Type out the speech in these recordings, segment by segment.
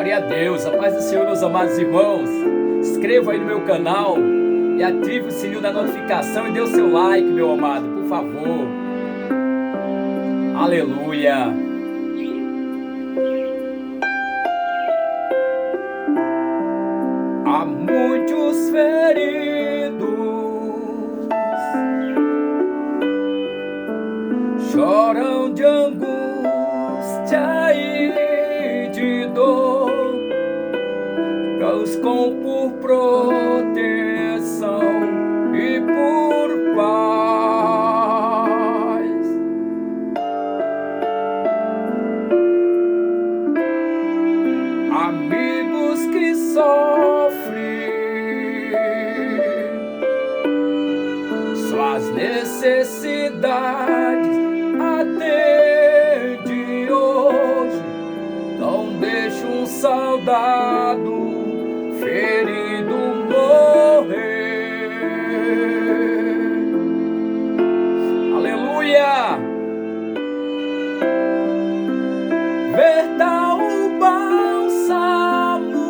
Glória a Deus, a paz do Senhor, meus amados irmãos. Inscreva aí no meu canal e ative o sininho da notificação e dê o seu like, meu amado, por favor. Aleluia. Há muitos feridos, choram de angústia e de dor, buscam por proteção e por paz. Amigos que sofrem suas necessidades atende hoje, não deixa um soldado ferido morrer. Aleluia. Verta o bálsamo,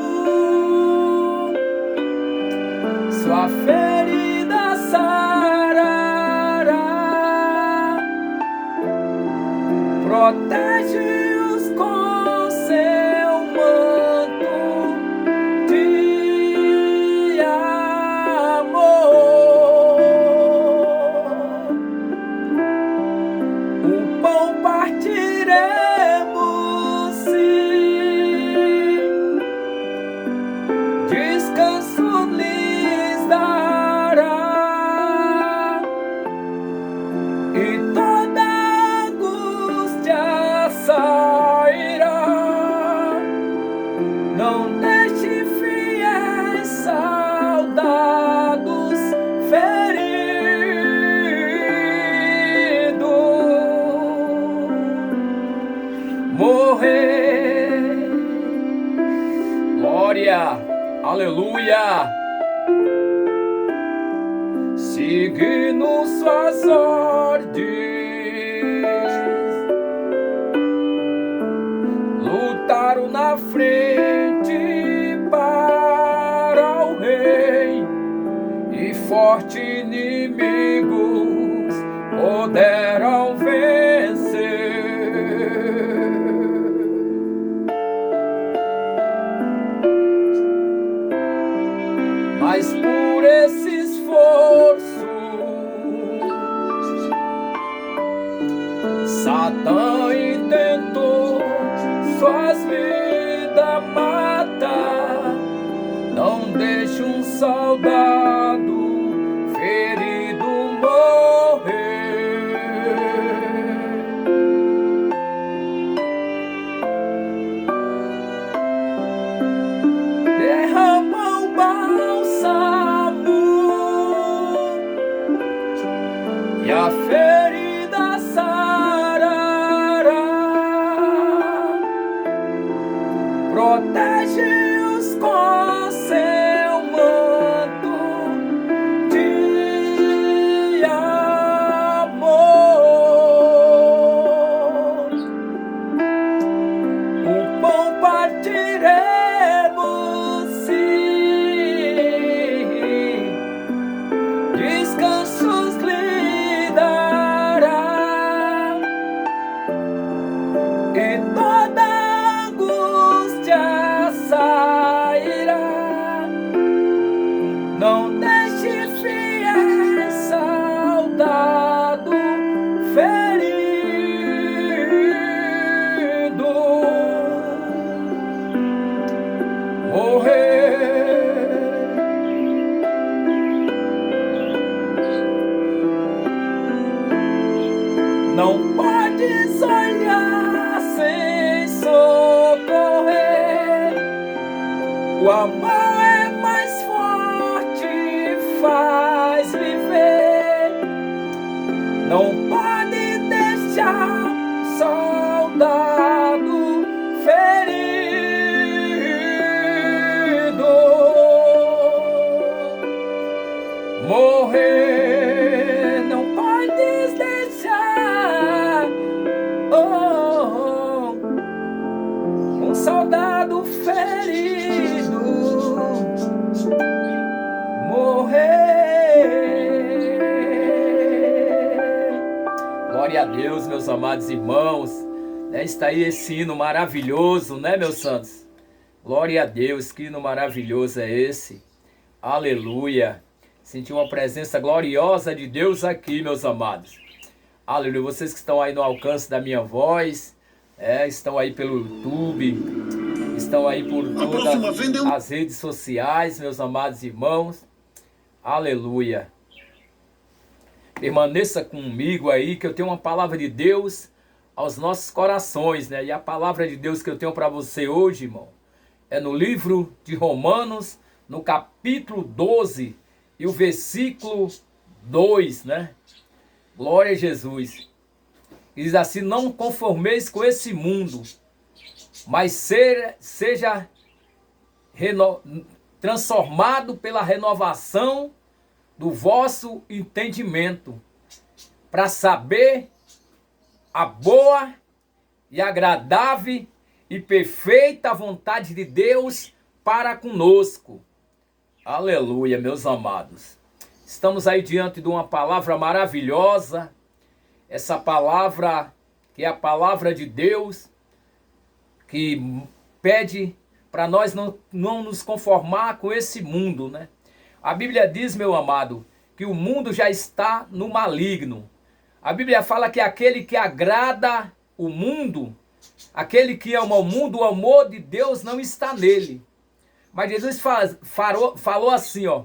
sua ferida sarará, protege-os com seu manto de amor. O pão partiremos, sim, descanso lhes dará, e toda angústia sairá. Não deixe fiéis soldados feridos morrer. Glória, aleluia. Seguindo suas ordens, lutaram na frente para o rei, e forte inimigos puderam vencer. Mas por esse esforço, Satã intentou suas vidas matar. Não deixe um soldado ferido morrer. Derrama o bálsamo e a ferida sarará, protege-os com seu manto de amor. O pão partiremos, sim, descansos lhe dará, e toda angústia sairá. Não deixe fiéis soldado ferido morrer. Não podes olhar sem socorrer. O amor é mais forte, faz viver. Não pode deixar soldado ferido morrer. Não podes deixar um soldado ferido meus amados irmãos. Está aí esse hino maravilhoso, né, meus santos? Glória a Deus, que hino maravilhoso é esse. Aleluia. Senti uma presença gloriosa de Deus aqui, meus amados. Aleluia. Vocês que estão aí no alcance da minha voz, estão aí pelo YouTube, estão aí por todas as redes sociais, meus amados irmãos. Aleluia. Permaneça comigo aí, que eu tenho uma palavra de Deus aos nossos corações, né? E a palavra de Deus que eu tenho para você hoje, irmão, é no livro de Romanos, no capítulo 12 e o versículo 2, né? Glória a Jesus. Diz assim: não conformeis com esse mundo, mas seja transformado pela renovação do vosso entendimento, para saber a boa e agradável e perfeita vontade de Deus para conosco. Aleluia, meus amados. Estamos aí diante de uma palavra maravilhosa, essa palavra que é a palavra de Deus, que pede para nós não nos conformar com esse mundo, né? A Bíblia diz, meu amado, que o mundo já está no maligno. A Bíblia fala que aquele que agrada o mundo, aquele que ama o mundo, o amor de Deus não está nele. Mas Jesus falou assim, ó: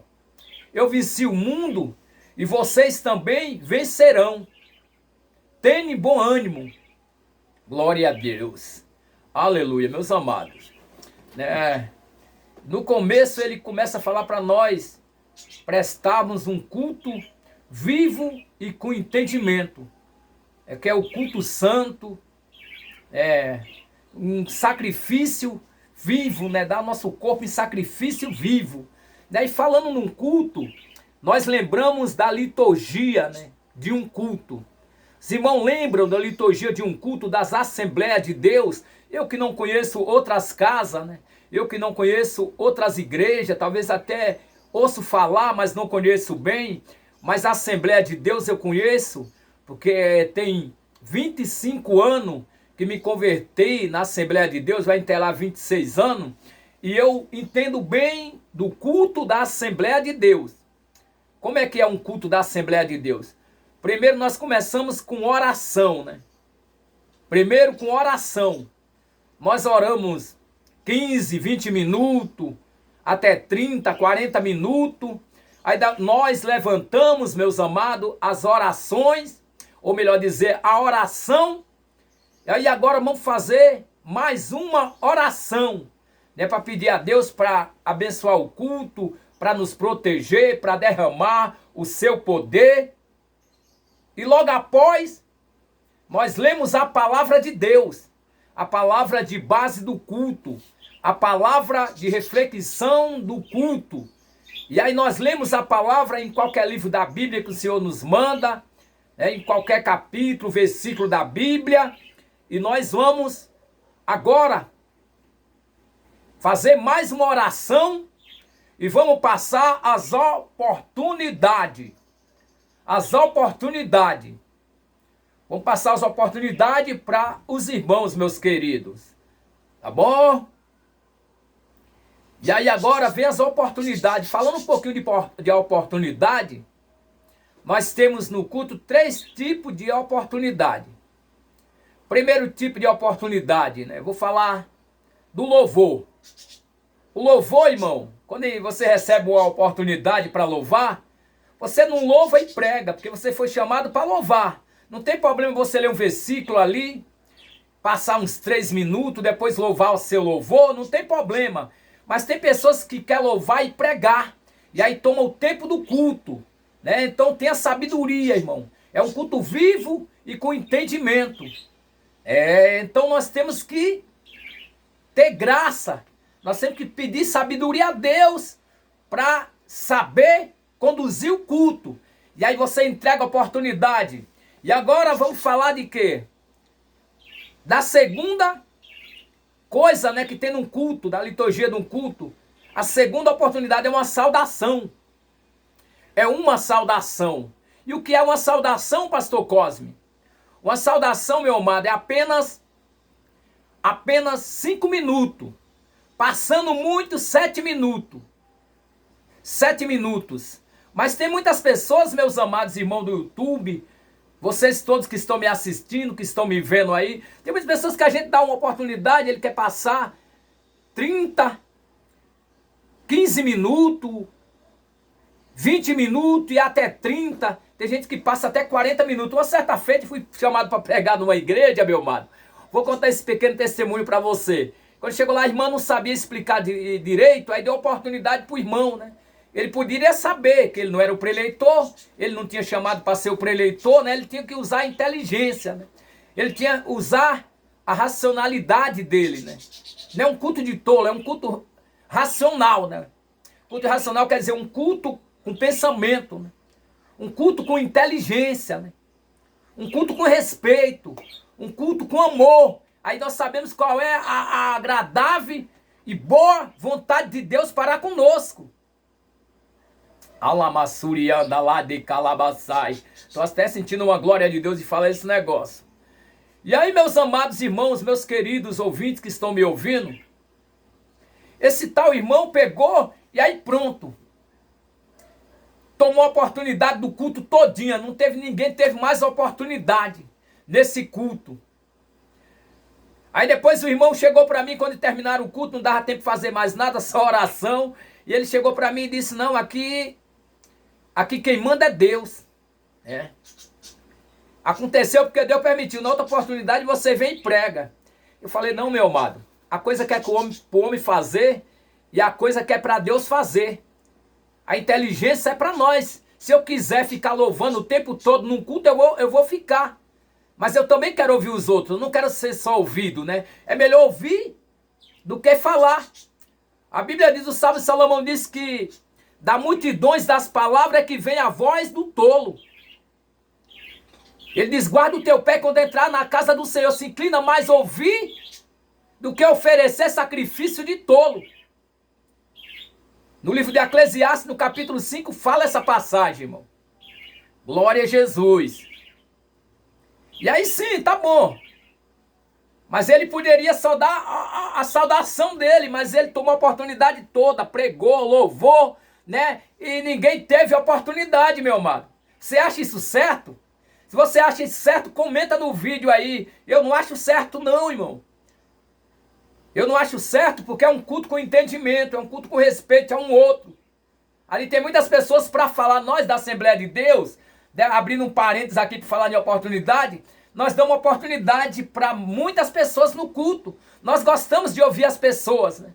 eu venci o mundo e vocês também vencerão. Tenham bom ânimo. Glória a Deus. Aleluia, meus amados. No começo ele começa a falar para nós prestarmos um culto vivo e com entendimento. Que é o culto santo, um sacrifício vivo, né? Dar nosso corpo em sacrifício vivo. E falando num culto, nós lembramos da liturgia, né? De um culto. Os irmãos lembram da liturgia de um culto das Assembleias de Deus? Eu que não conheço outras casas, né? Eu que não conheço outras igrejas, talvez até ouço falar, mas não conheço bem. Mas a Assembleia de Deus eu conheço, porque tem 25 anos que me converti na Assembleia de Deus, vai enterrar 26 anos, e eu entendo bem do culto da Assembleia de Deus. Como é que é um culto da Assembleia de Deus? Primeiro nós começamos com oração, né? Primeiro com oração. Nós oramos 15, 20 minutos, até 30, 40 minutos. Aí nós levantamos, meus amados, as orações, ou melhor dizer, a oração. E aí agora vamos fazer mais uma oração, né, para pedir a Deus para abençoar o culto, para nos proteger, para derramar o seu poder. E logo após, nós lemos a palavra de Deus, a palavra de base do culto, a palavra de reflexão do culto. E aí nós lemos a palavra em qualquer livro da Bíblia que o Senhor nos manda, né, em qualquer capítulo, versículo da Bíblia. E nós vamos agora fazer mais uma oração e vamos passar as oportunidades. As oportunidades. Vamos passar as oportunidades para os irmãos, meus queridos. Tá bom? E aí agora vem as oportunidades. Falando um pouquinho de oportunidade, nós temos no culto 3 tipos de oportunidade. Primeiro tipo de oportunidade, né? Eu vou falar do louvor. O louvor, irmão, quando você recebe uma oportunidade para louvar, você não louva e prega, porque você foi chamado para louvar. Não tem problema você ler um versículo ali, passar uns 3 minutos, depois louvar o seu louvor, não tem problema. Mas tem pessoas que querem louvar e pregar, e aí toma o tempo do culto, né? Então tenha sabedoria, irmão. É um culto vivo e com entendimento. Então nós temos que ter graça. Nós temos que pedir sabedoria a Deus para saber conduzir o culto. E aí você entrega a oportunidade. E agora vamos falar de quê? Da segunda coisa, né, que tem num culto, da liturgia de um culto. A segunda oportunidade é uma saudação. É uma saudação. E o que é uma saudação, pastor Cosme? Uma saudação, meu amado, é apenas 5 minutos. Passando muito, 7 minutos. 7 minutos. Mas tem muitas pessoas, meus amados irmãos do YouTube, vocês todos que estão me assistindo, que estão me vendo aí, tem muitas pessoas que a gente dá uma oportunidade, ele quer passar 30, 15 minutos, 20 minutos e até 30. Tem gente que passa até 40 minutos. Uma certa feita fui chamado para pregar numa igreja, meu amado. Vou contar esse pequeno testemunho para você. Quando chegou lá, a irmã não sabia explicar direito, aí deu oportunidade para o irmão, né? Ele poderia saber que ele não era o preleitor, ele não tinha chamado para ser o preleitor, né? Ele tinha que usar a inteligência, né? Ele tinha que usar a racionalidade dele, né? Não é um culto de tolo, é um culto racional, né? Culto racional quer dizer um culto com pensamento, né? Um culto com inteligência, né? Um culto com respeito, um culto com amor. Aí nós sabemos qual é a agradável e boa vontade de Deus para conosco. Alamassurianda lá de Calabaçai. Estou até sentindo uma glória de Deus de falar esse negócio. E aí, meus amados irmãos, meus queridos ouvintes que estão me ouvindo, esse tal irmão pegou e aí pronto. Tomou a oportunidade do culto todinha. Não teve ninguém, teve mais oportunidade nesse culto. Aí depois o irmão chegou para mim, quando terminaram o culto, não dava tempo de fazer mais nada, só oração. E ele chegou para mim e disse, não, aqui quem manda é Deus. É. Aconteceu porque Deus permitiu. Na outra oportunidade você vem e prega. Eu falei, não, meu amado. A coisa que é para o homem fazer e a coisa que é para Deus fazer. A inteligência é para nós. Se eu quiser ficar louvando o tempo todo num culto, eu vou ficar. Mas eu também quero ouvir os outros. Eu não quero ser só ouvido, né? É melhor ouvir do que falar. A Bíblia diz, o sábio Salomão diz que da multidões das palavras é que vem a voz do tolo. Ele diz, guarda o teu pé quando entrar na casa do Senhor. Se inclina mais ouvir do que oferecer sacrifício de tolo. No livro de Eclesiastes, no capítulo 5, fala essa passagem, irmão. Glória a Jesus. E aí sim, tá bom. Mas ele poderia só dar a saudação dele, mas ele tomou a oportunidade toda, pregou, louvou, né? E ninguém teve a oportunidade, meu amado. Você acha isso certo? Se você acha isso certo, comenta no vídeo aí. Eu não acho certo não, irmão. Eu não acho certo porque é um culto com entendimento, é um culto com respeito a um outro. Ali tem muitas pessoas para falar, nós da Assembleia de Deus, abrindo um parênteses aqui para falar de oportunidade, nós damos oportunidade para muitas pessoas no culto. Nós gostamos de ouvir as pessoas, né?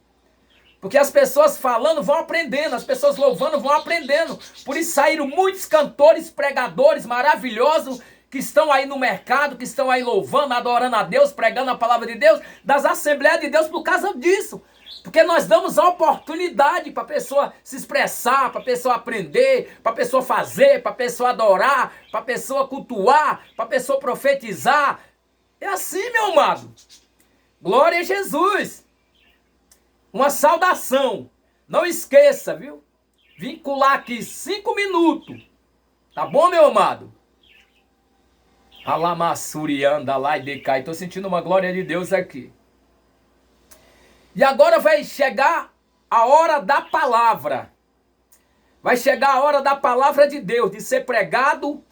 Porque as pessoas falando vão aprendendo, as pessoas louvando vão aprendendo. Por isso saíram muitos cantores, pregadores maravilhosos que estão aí no mercado, que estão aí louvando, adorando a Deus, pregando a palavra de Deus, das Assembleias de Deus por causa disso. Porque nós damos a oportunidade para a pessoa se expressar, para a pessoa aprender, para a pessoa fazer, para a pessoa adorar, para a pessoa cultuar, para a pessoa profetizar. É assim, meu amado. Glória a Jesus. Uma saudação. Não esqueça, viu? Vincular aqui 5 minutos. Tá bom, meu amado? Alamassurianda lá e decai. Estou sentindo uma glória de Deus aqui. E agora vai chegar a hora da palavra. Vai chegar a hora da palavra de Deus, de ser pregado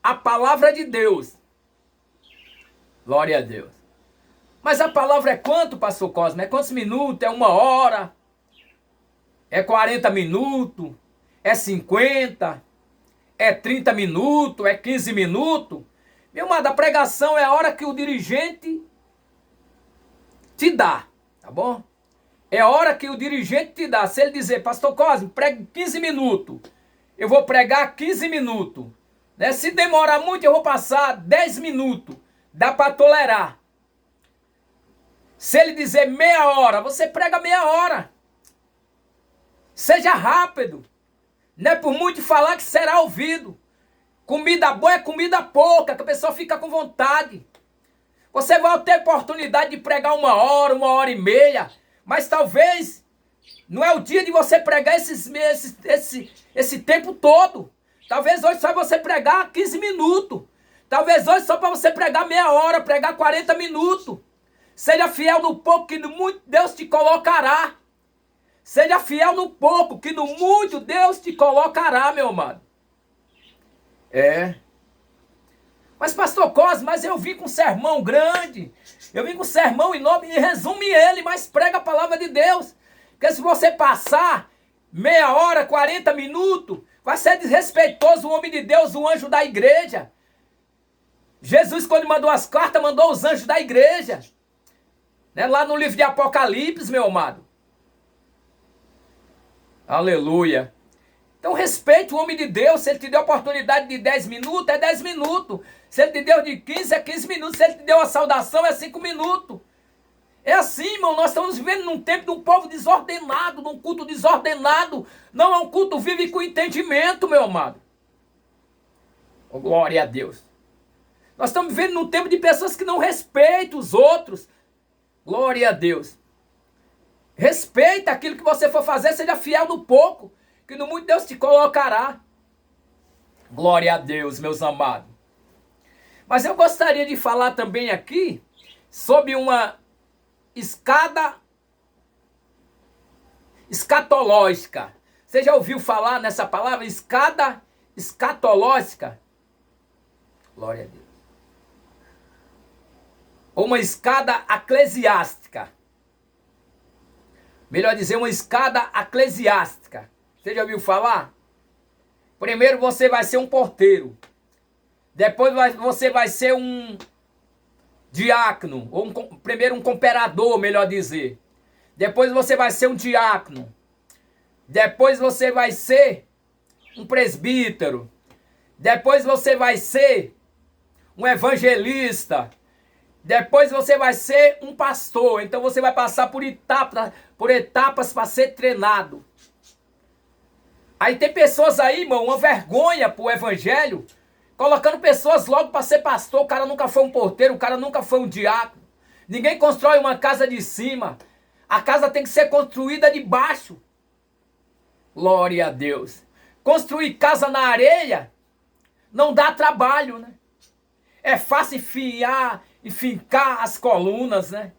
a palavra de Deus. Glória a Deus. Mas a palavra é quanto, pastor Cosme? É quantos minutos? É 1 hora? É 40 minutos? É 50? É 30 minutos? É 15 minutos? Meu amado, a pregação é a hora que o dirigente te dá, tá bom? É a hora que o dirigente te dá. Se ele dizer, pastor Cosme, pregue 15 minutos, eu vou pregar 15 minutos. Né? Se demorar muito, eu vou passar 10 minutos. Dá para tolerar. Se ele dizer meia hora, você prega meia hora. Seja rápido. Não é por muito falar que será ouvido. Comida boa é comida pouca, que a pessoa fica com vontade. Você vai ter oportunidade de pregar 1 hora, 1h30, mas talvez não é o dia de você pregar esse tempo todo. Talvez hoje só você pregar 15 minutos. Talvez hoje só para você pregar meia hora, pregar 40 minutos. Seja fiel no pouco, que no muito Deus te colocará. Seja fiel no pouco, que no muito Deus te colocará, meu amado. É. Mas, pastor Cosme, mas eu vim com um sermão grande. Eu vim com um sermão enorme e resume ele, mas prega a palavra de Deus. Porque se você passar meia hora, 40 minutos, vai ser desrespeitoso o homem de Deus, o anjo da igreja. Jesus, quando mandou as cartas, mandou os anjos da igreja. Né? Lá no livro de Apocalipse, meu amado. Aleluia. Então respeite o homem de Deus. Se ele te deu a oportunidade de 10 minutos, é 10 minutos. Se ele te deu de 15, é 15 minutos. Se ele te deu a saudação, é 5 minutos. É assim, irmão. Nós estamos vivendo num tempo de um povo desordenado, num culto desordenado. Não é um culto vivo e com entendimento, meu amado. Oh, glória a Deus. Nós estamos vivendo num tempo de pessoas que não respeitam os outros. Glória a Deus. Respeita aquilo que você for fazer, seja fiel no pouco, que no muito Deus te colocará. Glória a Deus, meus amados. Mas eu gostaria de falar também aqui sobre uma escada escatológica. Você já ouviu falar nessa palavra? Escada escatológica? Glória a Deus. Ou uma escada eclesiástica. Melhor dizer, uma escada eclesiástica. Você já ouviu falar? Primeiro você vai ser um porteiro. Depois você vai ser um diácono. Ou primeiro um cooperador, melhor dizer. Depois você vai ser um diácono. Depois você vai ser um presbítero. Depois você vai ser um evangelista. Depois você vai ser um pastor. Então você vai passar por etapas para ser treinado. Aí tem pessoas aí, irmão, uma vergonha pro evangelho, colocando pessoas logo para ser pastor. O cara nunca foi um porteiro, o cara nunca foi um diácono. Ninguém constrói uma casa de cima. A casa tem que ser construída de baixo. Glória a Deus. Construir casa na areia não dá trabalho, né? É fácil enfiar e fincar as colunas, né?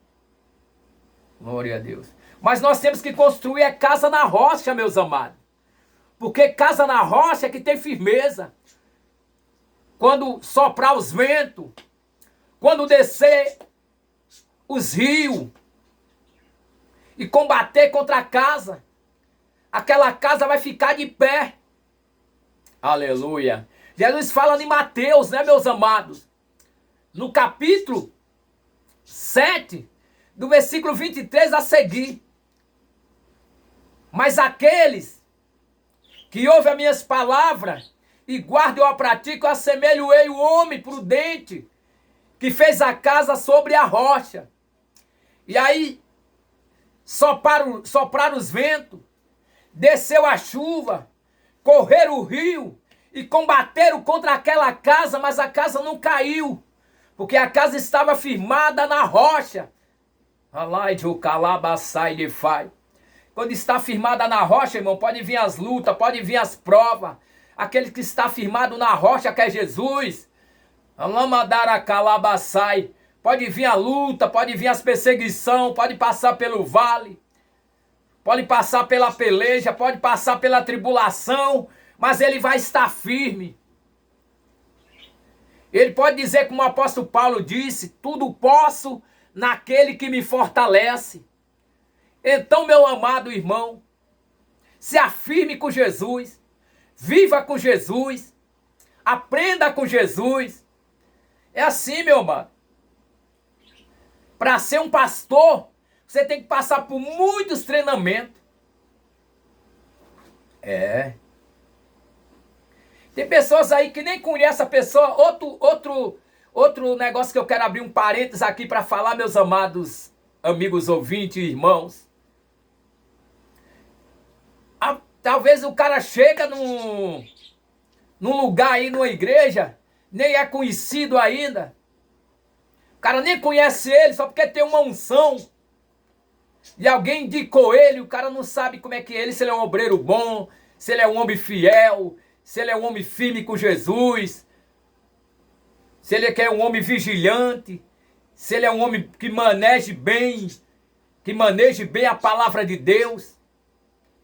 Glória a Deus. Mas nós temos que construir a casa na rocha, meus amados. Porque casa na rocha é que tem firmeza. Quando soprar os ventos, quando descer os rios e combater contra a casa, aquela casa vai ficar de pé. Aleluia. Jesus fala em Mateus, né, meus amados? No capítulo 7, do versículo 23 a seguir. Mas aqueles que ouvem as minhas palavras e guardam a praticam, assemelho-ei o homem prudente que fez a casa sobre a rocha. E aí sopraram os ventos, desceu a chuva, correram o rio e combateram contra aquela casa, mas a casa não caiu, porque a casa estava firmada na rocha. Quando está firmada na rocha, irmão, pode vir as lutas, pode vir as provas. Aquele que está firmado na rocha, que é Jesus. Pode vir a luta, pode vir as perseguições, pode passar pelo vale, pode passar pela peleja, pode passar pela tribulação, mas ele vai estar firme. Ele pode dizer, como o apóstolo Paulo disse, tudo posso naquele que me fortalece. Então, meu amado irmão, se afirme com Jesus, viva com Jesus, aprenda com Jesus. É assim, meu amado. Para ser um pastor, você tem que passar por muitos treinamentos. É. Tem pessoas aí que nem conhecem a pessoa. Outro negócio que eu quero abrir um parênteses aqui para falar, meus amados amigos ouvintes e irmãos. Talvez o cara chega num lugar aí, numa igreja, nem é conhecido ainda. O cara nem conhece ele, só porque tem uma unção. E alguém indicou ele, o cara não sabe como é que é ele, se ele é um obreiro bom, se ele é um homem fiel, se ele é um homem firme com Jesus. se ele é um homem vigilante, se ele é um homem que maneje bem a palavra de Deus.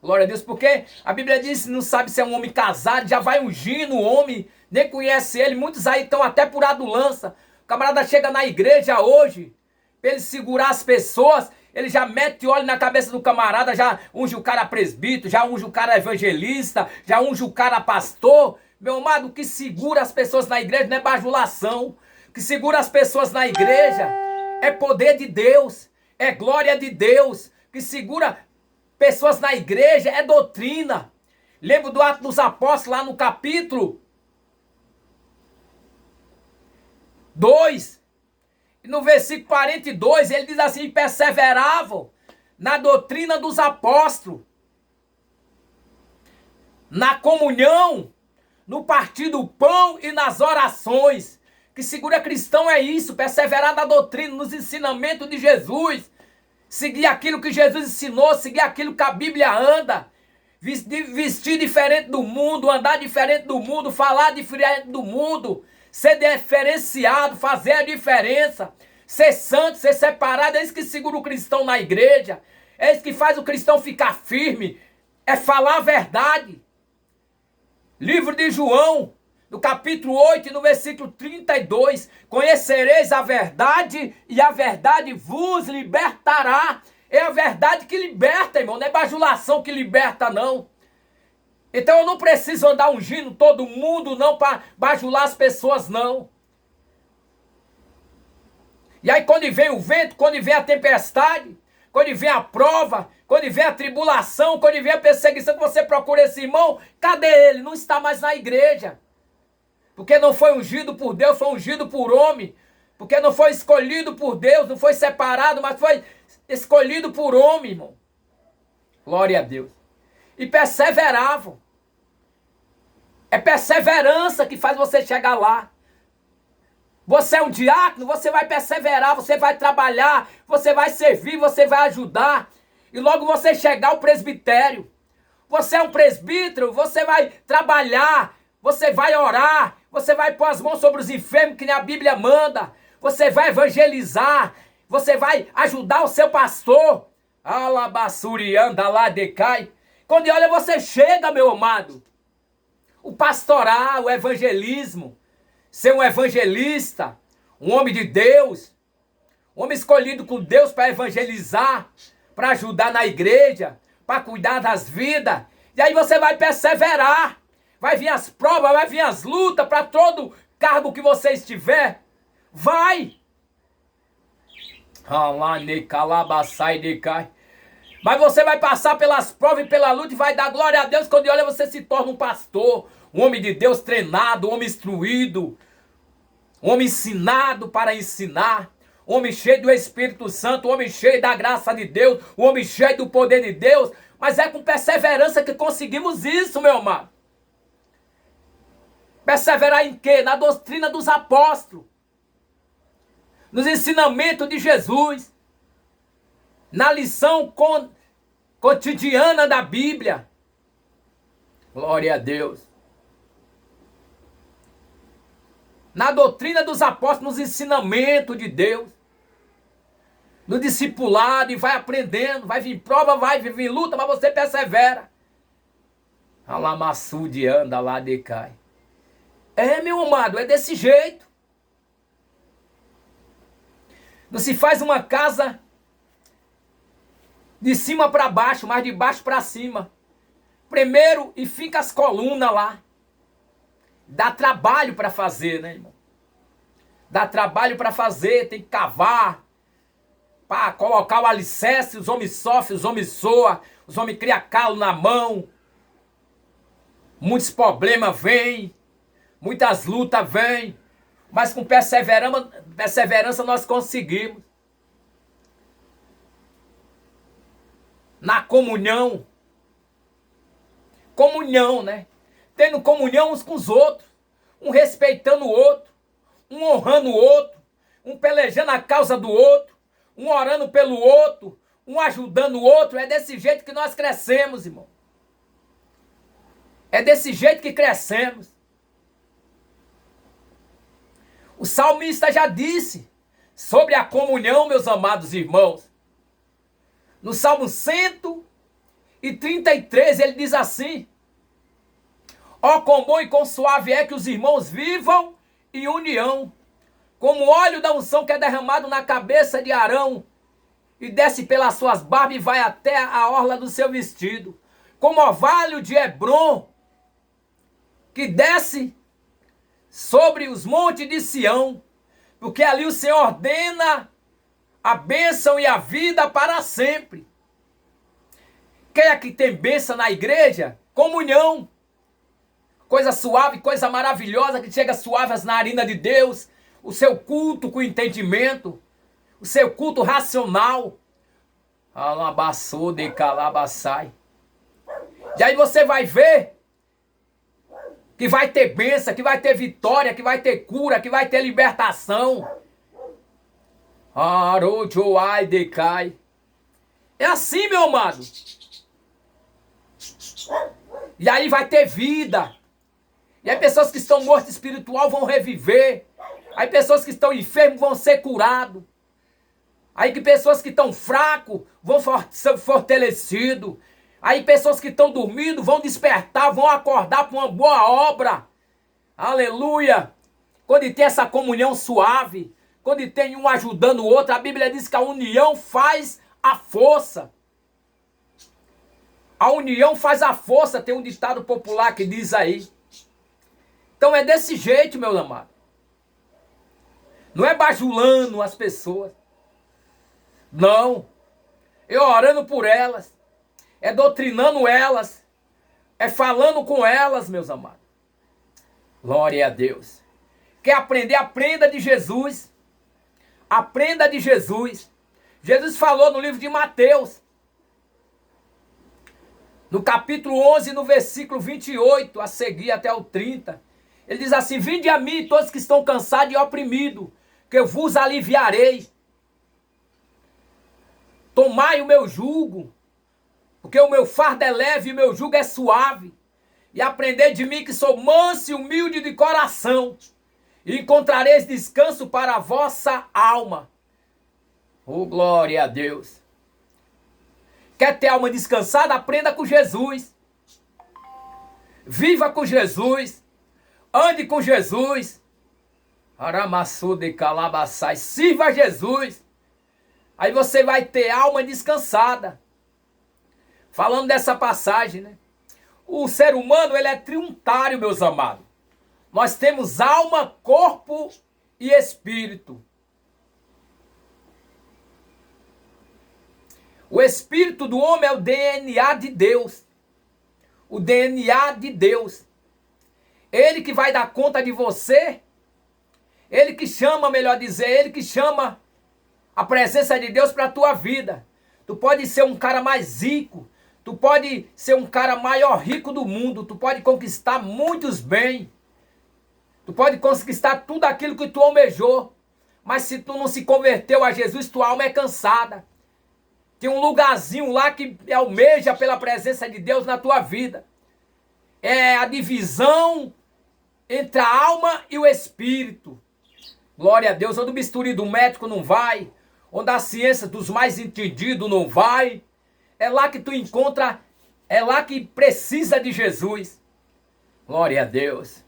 Glória a Deus, porque a Bíblia diz que não sabe se é um homem casado, já vai ungindo o homem, nem conhece ele. Muitos aí estão até por adulança. O camarada chega na igreja hoje, para ele segurar as pessoas, ele já mete óleo na cabeça do camarada, já unge o cara presbítero, já unge o cara evangelista, já unge o cara pastor. Meu amado, o que segura as pessoas na igreja não é bajulação. O que segura as pessoas na igreja é poder de Deus, é glória de Deus. O que segura pessoas na igreja é doutrina. Lembro do Atos dos Apóstolos, lá no capítulo 2, no versículo 42, ele diz assim: perseveravam na doutrina dos apóstolos, na comunhão, no partir do pão e nas orações. Que segura cristão é isso, perseverar na doutrina, nos ensinamentos de Jesus, seguir aquilo que Jesus ensinou, seguir aquilo que a Bíblia anda, vestir diferente do mundo, andar diferente do mundo, falar diferente do mundo, ser diferenciado, fazer a diferença, ser santo, ser separado. É isso que segura o cristão na igreja, é isso que faz o cristão ficar firme, é falar a verdade. Livro de João, no capítulo 8, no versículo 32, conhecereis a verdade e a verdade vos libertará. É a verdade que liberta, irmão, não é bajulação que liberta, não. Então eu não preciso andar ungindo todo mundo, não, para bajular as pessoas, não. E aí quando vem o vento, quando vem a tempestade, quando vem a prova, quando vem a tribulação, quando vem a perseguição, que você procura esse irmão, cadê ele? Não está mais na igreja. Porque não foi ungido por Deus, foi ungido por homem. Porque não foi escolhido por Deus, não foi separado, mas foi escolhido por homem, irmão. Glória a Deus. E perseveravam. É perseverança que faz você chegar lá. Você é um diácono, você vai perseverar, você vai trabalhar, você vai servir, você vai ajudar. E logo você chegar ao presbitério. Você é um presbítero, você vai trabalhar, você vai orar, você vai pôr as mãos sobre os enfermos, que nem a Bíblia manda. Você vai evangelizar, você vai ajudar o seu pastor. Alabassurianda lá decai. Quando olha, você chega, meu amado. O pastoral, o evangelismo. Ser um evangelista, um homem de Deus, um homem escolhido por Deus para evangelizar, para ajudar na igreja, para cuidar das vidas. E aí você vai perseverar. Vai vir as provas, vai vir as lutas para todo cargo que você estiver. Vai. Mas você vai passar pelas provas e pela luta e vai dar glória a Deus. Quando olha, você se torna um pastor, um homem de Deus treinado, um homem instruído, um homem ensinado para ensinar, um homem cheio do Espírito Santo, um homem cheio da graça de Deus, um homem cheio do poder de Deus. Mas é com perseverança que conseguimos isso, meu amado. Perseverar em quê? Na doutrina dos apóstolos, nos ensinamentos de Jesus, na lição cotidiana da Bíblia. Glória a Deus. Na doutrina dos apóstolos, nos ensinamentos de Deus, no discipulado, e vai aprendendo, vai vir prova, vai vir luta, mas você persevera. Alamassude anda lá decai. É, meu amado, é desse jeito. Não se faz uma casa de cima para baixo, mas de baixo para cima. Primeiro, e fica as colunas lá. Dá trabalho para fazer, né, irmão? Dá trabalho para fazer, tem que cavar, para colocar o alicerce. Os homens sofrem, os homens soam, os homens criam calo na mão. Muitos problemas vêm, muitas lutas vêm, mas com perseverança nós conseguimos. Na comunhão, né? Tendo comunhão uns com os outros, um respeitando o outro, um honrando o outro, um pelejando a causa do outro, um orando pelo outro, um ajudando o outro. É desse jeito que nós crescemos, irmão. É desse jeito que crescemos. O salmista já disse sobre a comunhão, meus amados irmãos. No Salmo 133, ele diz assim: ó, quão bom e quão suave é que os irmãos vivam em união, como o óleo da unção que é derramado na cabeça de Arão, e desce pelas suas barbas e vai até a orla do seu vestido, como orvalho de Hebrom, que desce sobre os montes de Sião, porque ali o Senhor ordena a bênção e a vida para sempre. Quem é que tem bênção na igreja? Comunhão. Coisa suave, coisa maravilhosa que chega suave às narinas de Deus. O seu culto com entendimento. O seu culto racional. Alabaçou de calabaçai. E aí você vai ver que vai ter bênção, que vai ter vitória, que vai ter cura, que vai ter libertação. Arojoai decai. É assim, meu amado. E aí vai ter vida. E aí pessoas que estão mortas espiritual vão reviver. Aí pessoas que estão enfermos vão ser curados. Aí que pessoas que estão fracos vão ser fortalecidos. Aí pessoas que estão dormindo vão despertar, vão acordar para uma boa obra. Aleluia. Quando tem essa comunhão suave, quando tem um ajudando o outro, a Bíblia diz que a união faz a força. A união faz a força, tem um ditado popular que diz aí. Então é desse jeito, meu amado. Não é bajulando as pessoas. Não. É orando por elas. É doutrinando elas. É falando com elas, meus amados. Glória a Deus. Quer aprender? Aprenda de Jesus. Aprenda de Jesus. Jesus falou no livro de Mateus, no capítulo 11, no versículo 28, a seguir até o 30. Ele diz assim: vinde a mim todos que estão cansados e oprimidos, que eu vos aliviarei. Tomai o meu jugo, porque o meu fardo é leve e o meu jugo é suave. E aprendei de mim que sou manso e humilde de coração, e encontrareis descanso para a vossa alma. Oh, glória a Deus. Quer ter alma descansada? Aprenda com Jesus. Viva com Jesus. Ande com Jesus. Aramaçu de calabaçai. Sirva a Jesus. Aí você vai ter alma descansada. Falando dessa passagem, né? O ser humano, ele é triuntário, meus amados. Nós temos alma, corpo e espírito. O espírito do homem é o DNA de Deus. O DNA de Deus. Ele que vai dar conta de você. Ele que chama, melhor dizer, ele que chama a presença de Deus para a tua vida. Tu pode ser um cara mais rico. Tu pode ser um cara maior rico do mundo. Tu pode conquistar muitos bens. Tu pode conquistar tudo aquilo que tu almejou. Mas se tu não se converteu a Jesus, tua alma é cansada. Tem um lugarzinho lá que almeja pela presença de Deus na tua vida. É a divisão entre a alma e o espírito. Glória a Deus. Onde o bisturi do médico não vai. Onde a ciência dos mais entendidos não vai. É lá que tu encontra. É lá que precisa de Jesus. Glória a Deus.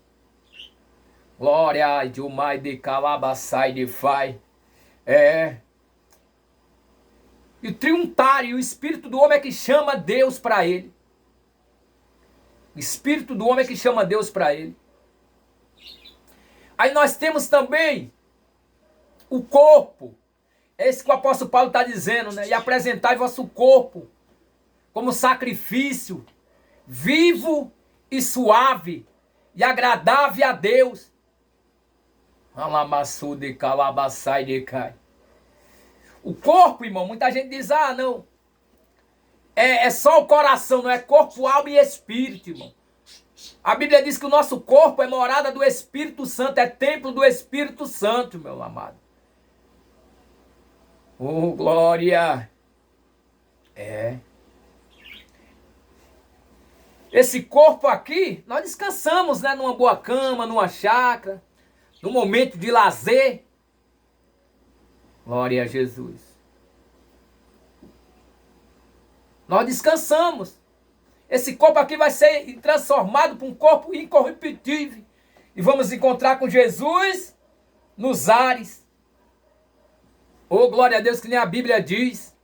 Glória a Deus. De calabaçai de fai. E o triuntário, o espírito do homem é que chama Deus para ele. O espírito do homem é que chama Deus para ele. Aí nós temos também o corpo. É isso que o apóstolo Paulo está dizendo, né? E apresentai vosso corpo como sacrifício vivo e suave e agradável a Deus. Alamassu de calabaçai de cai. O corpo, irmão, muita gente diz, não. É só o coração, não é corpo, alma e espírito, irmão. A Bíblia diz que o nosso corpo é morada do Espírito Santo, é templo do Espírito Santo, meu amado. Oh, glória! Esse corpo aqui, nós descansamos, né? Numa boa cama, numa chácara. no momento de lazer. Glória a Jesus. Nós descansamos. Esse corpo aqui vai ser transformado para um corpo incorruptível. E vamos encontrar com Jesus nos ares. Oh, glória a Deus, que nem a Bíblia diz.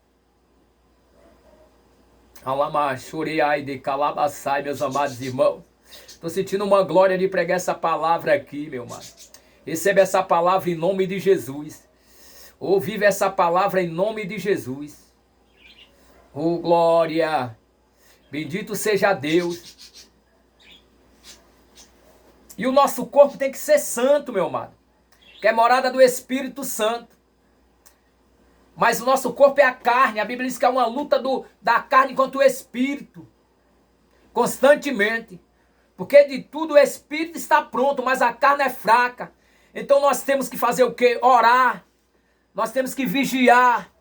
Alamaxuriai de calabaçai, meus amados irmãos. Estou sentindo uma glória de pregar essa palavra aqui, meu amado. Receba essa palavra em nome de Jesus. Oh, vive essa palavra em nome de Jesus. Oh, glória. Bendito seja Deus. E o nosso corpo tem que ser santo, meu amado. Que é morada do Espírito Santo. Mas o nosso corpo é a carne. A Bíblia diz que é uma luta da carne contra o Espírito. Constantemente. Porque de tudo o Espírito está pronto, mas a carne é fraca. Então nós temos que fazer o quê? Orar. Nós temos que vigiar.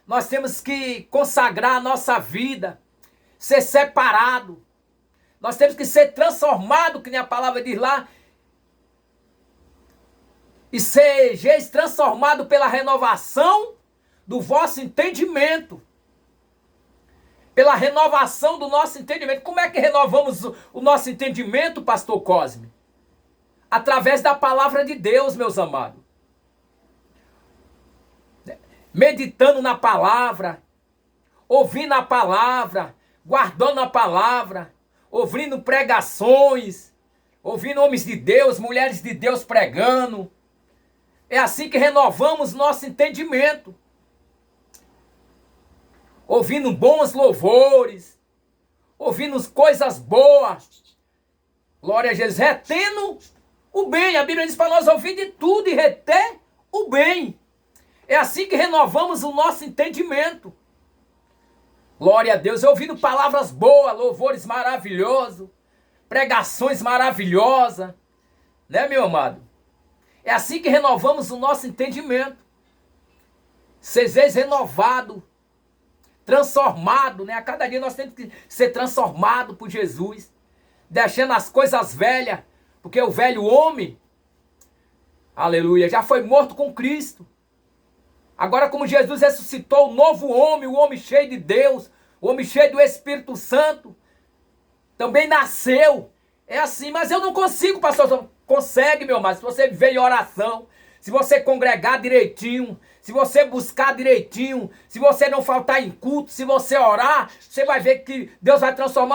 Nós temos que consagrar a nossa vida. Ser separado. Nós temos que ser transformado, que nem a palavra diz lá. E sejais transformado pela renovação do vosso entendimento. Pela renovação do nosso entendimento. Como é que renovamos o nosso entendimento, pastor Cosme? Através da palavra de Deus, meus amados. Meditando na palavra. Ouvindo a palavra. Guardando a palavra. Ouvindo pregações. Ouvindo homens de Deus, mulheres de Deus pregando. É assim que renovamos nosso entendimento. Ouvindo bons louvores, ouvindo coisas boas, glória a Jesus, retendo o bem. A Bíblia diz para nós ouvir de tudo e reter o bem. É assim que renovamos o nosso entendimento. Glória a Deus, ouvindo palavras boas, louvores maravilhosos, pregações maravilhosas, né, meu amado? É assim que renovamos o nosso entendimento. Seja renovado, transformado, né? A cada dia nós temos que ser transformado por Jesus, deixando as coisas velhas, porque o velho homem, aleluia, já foi morto com Cristo. Agora, como Jesus ressuscitou o novo homem, o homem cheio de Deus, o homem cheio do Espírito Santo, também nasceu. É assim, mas eu não consigo, pastor. Consegue, meu irmão, se você viver em oração, se você congregar direitinho, se você buscar direitinho, se você não faltar em culto, se você orar, você vai ver que Deus vai transformar